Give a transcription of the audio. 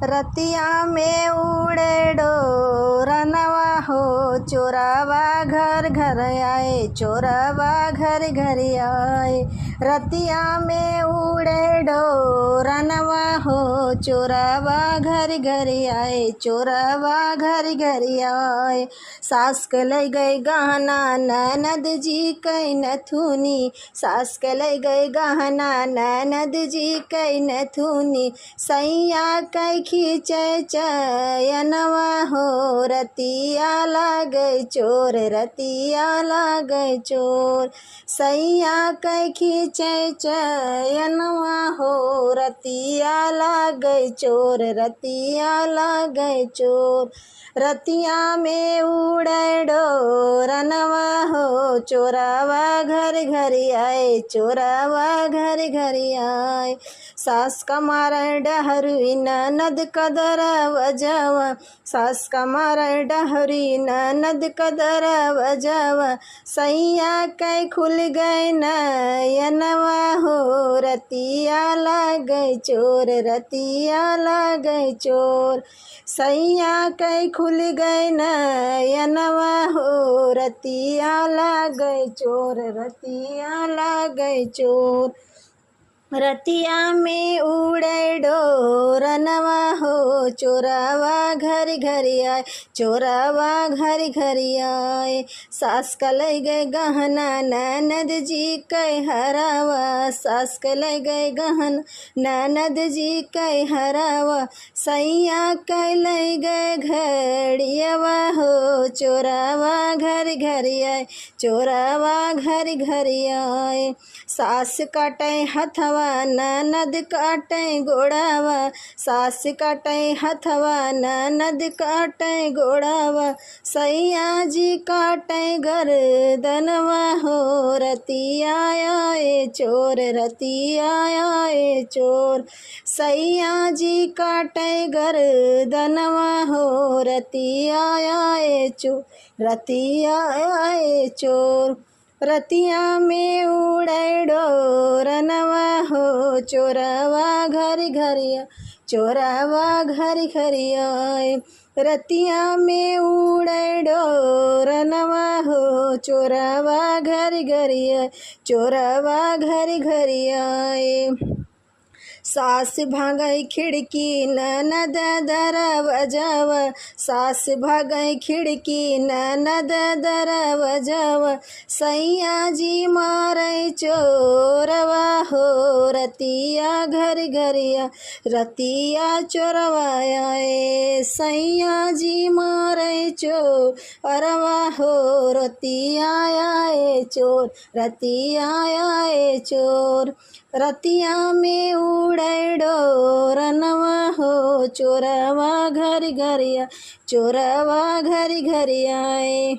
रतिया में उड़े डोरनवा हो, चोरवा घर घर आए, चोरवा घर घर आए। रतिया में उड़े डोरनवा हो, चोरवा घर घर आए, चोरवा घर घर आए। सास के ले गए गहना ननद जी कई नथुनी, सास के ले गए गहना ननद जी कई नथुनी। सैया कई खींचे चयनवा हो, रतिया लागे चोर, रतिया लागे चोर। सैया कई खींचे चयनवा हो, रतिया लागे चोर, रतिया लागे चोर। रतिया में उड़े डोरनवा हो, चोरवा घर घर आए, चोरवा घर घर आए। सास का मारे डहरी ननद कदर वजवा, सास का मारे डहरी ननद कदर वजवा। सैया कै खुल गए नयनवा हो, रतिया लागे चोर, रतिया लागे चोर। सैया कै खुल गए नयनवा हो, रतिया लागे चोर, रतिया लागे चोर। रतिया में उड़े डोरनवा हो, चोरवा घर घर आए, चोरवा घर घर आए। सास का ले गए गहना ननद जी कई हरावा, सास का ले गए गहना ननद जी कई हरावा। सैया कई ले गए घड़ियावा हो, चोरवा घर घर आए, चोरवा घर घर आए। सास काटे हथवा ननद काटे गोड़ावा, सास काटे हथवा ननद काटे गोड़ावा। सैया जी काटे गर्दनवा हो, रतिया आए चोर, रतिया आए चोर। सैया जी काटे गर्दनवा हो, रतिया आए चोर, रतिया आए चोर। रतिया में उड़े डोरनवा हो, चोरवा घर घर आए, चोरवा घर घर आए। रतिया में उड़े डोरनवा हो, चोरवा घर घर आए, चोरवा घर घर आए। सास भागई खिड़की ननद दरवाजावा, सास भागई खिड़की ननद दरवाजावा। सैया जी मारे चोरवा हो, रतिया घर घर आए, रतिया चोरवा आए। सैया जी मारे चोरवा हो, रतिया आए चोर, रतिया आए चोर। रतिया में उड़े डोरनवा हो, चोरवा घर घर आए, चोरवा घर घर आए।